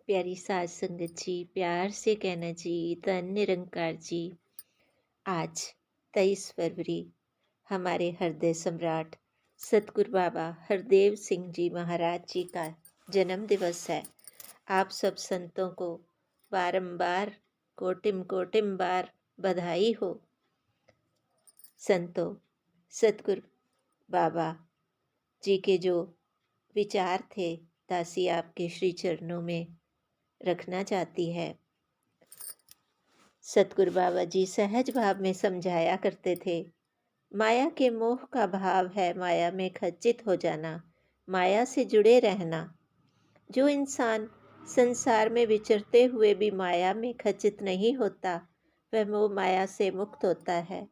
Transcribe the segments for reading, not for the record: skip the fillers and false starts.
प्यारी साज संगत जी, प्यार से कहना जी, धन निरंकार जी। आज 23 फरवरी हमारे हृदय सम्राट सतगुरु बाबा हरदेव सिंह जी महाराज जी का जन्म दिवस है। आप सब संतों को बारंबार कोटिम कोटिम बार बधाई हो। संतों, सतगुरु बाबा जी के जो विचार थे, दासी आपके श्री चरणों में रखना चाहती है। सतगुरु बाबा जी सहज भाव में समझाया करते थे, माया के मोह का भाव है माया में खच्चित हो जाना, माया से जुड़े रहना। जो इंसान संसार में विचरते हुए भी माया में खच्चित नहीं होता, वह मोह माया से मुक्त होता है।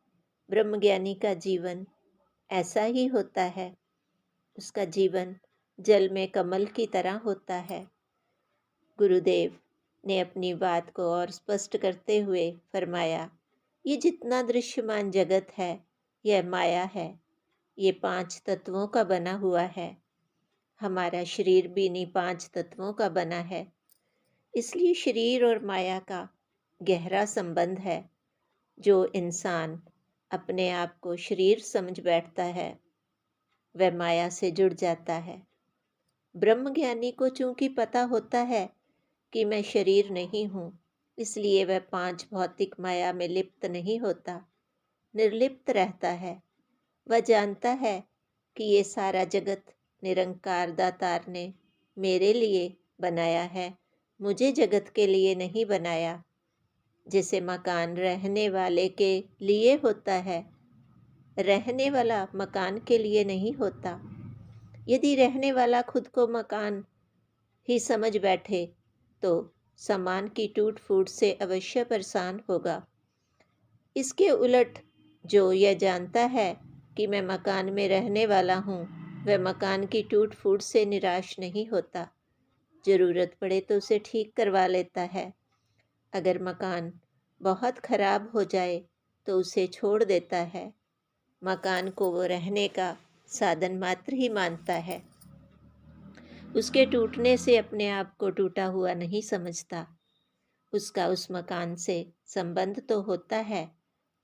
ब्रह्मज्ञानी का जीवन ऐसा ही होता है। उसका जीवन जल में कमल की तरह होता है। गुरुदेव ने अपनी बात को और स्पष्ट करते हुए फरमाया, ये जितना दृश्यमान जगत है यह माया है। ये 5 तत्वों का बना हुआ है। हमारा शरीर भी इन्हीं 5 तत्वों का बना है। इसलिए शरीर और माया का गहरा संबंध है। जो इंसान अपने आप को शरीर समझ बैठता है, वह माया से जुड़ जाता है। ब्रह्मज्ञानी को चूंकि पता होता है कि मैं शरीर नहीं हूँ, इसलिए वह 5 भौतिक माया में लिप्त नहीं होता, निर्लिप्त रहता है। वह जानता है कि ये सारा जगत निरंकार दातार ने मेरे लिए बनाया है, मुझे जगत के लिए नहीं बनाया। जैसे मकान रहने वाले के लिए होता है, रहने वाला मकान के लिए नहीं होता। यदि रहने वाला खुद को मकान ही समझ बैठे तो सामान की टूट फूट से अवश्य परेशान होगा। इसके उलट जो यह जानता है कि मैं मकान में रहने वाला हूँ, वह मकान की टूट फूट से निराश नहीं होता। ज़रूरत पड़े तो उसे ठीक करवा लेता है। अगर मकान बहुत खराब हो जाए तो उसे छोड़ देता है। मकान को वो रहने का साधन मात्र ही मानता है। उसके टूटने से अपने आप को टूटा हुआ नहीं समझता। उसका उस मकान से संबंध तो होता है,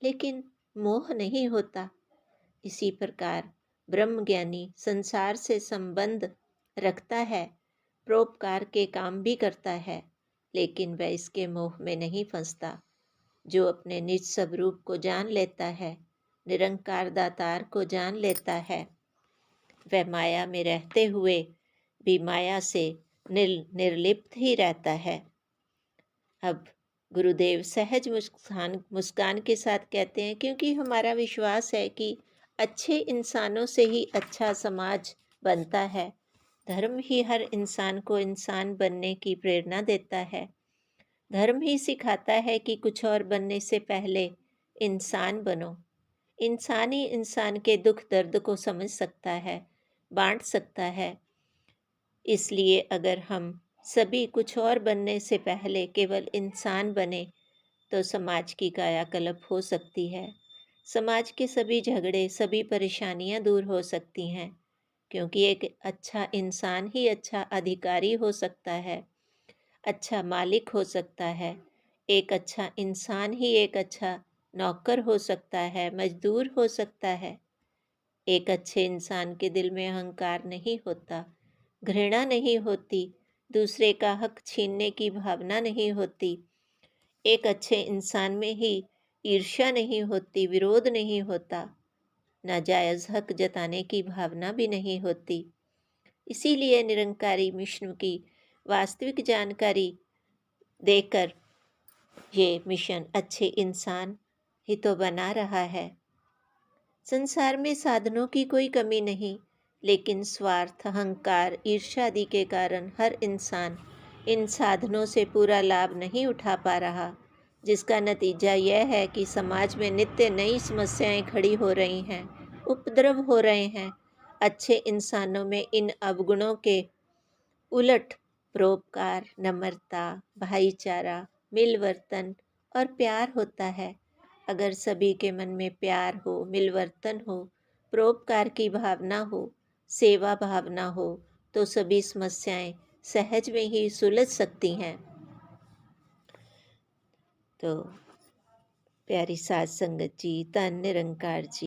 लेकिन मोह नहीं होता। इसी प्रकार ब्रह्मज्ञानी संसार से संबंध रखता है, परोपकार के काम भी करता है, लेकिन वह इसके मोह में नहीं फंसता। जो अपने निज स्वरूप को जान लेता है, निरंकार दातार को जान लेता है, वह माया में रहते हुए भी माया से निर्लिप्त ही रहता है। अब गुरुदेव सहज मुस्कान के साथ कहते हैं, क्योंकि हमारा विश्वास है कि अच्छे इंसानों से ही अच्छा समाज बनता है। धर्म ही हर इंसान को इंसान बनने की प्रेरणा देता है। धर्म ही सिखाता है कि कुछ और बनने से पहले इंसान बनो। इंसान ही इंसान के दुख दर्द को समझ सकता है, बांट सकता है। इसलिए अगर हम सभी कुछ और बनने से पहले केवल इंसान बने तो समाज की कायाकल्प हो सकती है। समाज के सभी झगड़े, सभी परेशानियां दूर हो सकती हैं, क्योंकि एक अच्छा इंसान ही अच्छा अधिकारी हो सकता है, अच्छा मालिक हो सकता है। एक अच्छा इंसान ही एक अच्छा नौकर हो सकता है, मजदूर हो सकता है। एक अच्छे इंसान के दिल में अहंकार नहीं होता, घृणा नहीं होती, दूसरे का हक छीनने की भावना नहीं होती। एक अच्छे इंसान में ही ईर्ष्या नहीं होती, विरोध नहीं होता, नाजायज़ हक जताने की भावना भी नहीं होती। इसीलिए निरंकारी मिशन की वास्तविक जानकारी देकर ये मिशन अच्छे इंसान ही तो बना रहा है। संसार में साधनों की कोई कमी नहीं, लेकिन स्वार्थ, अहंकार, ईर्ष्या आदि के कारण हर इंसान इन साधनों से पूरा लाभ नहीं उठा पा रहा, जिसका नतीजा यह है कि समाज में नित्य नई समस्याएं खड़ी हो रही हैं, उपद्रव हो रहे हैं। अच्छे इंसानों में इन अवगुणों के उलट परोपकार, नम्रता, भाईचारा, मिलवर्तन और प्यार होता है। अगर सभी के मन में प्यार हो, मिलवर्तन हो, परोपकार की भावना हो, सेवा भावना हो, तो सभी समस्याएं सहज में ही सुलझ सकती हैं। तो प्यारी साध संगत जी, धन निरंकार जी।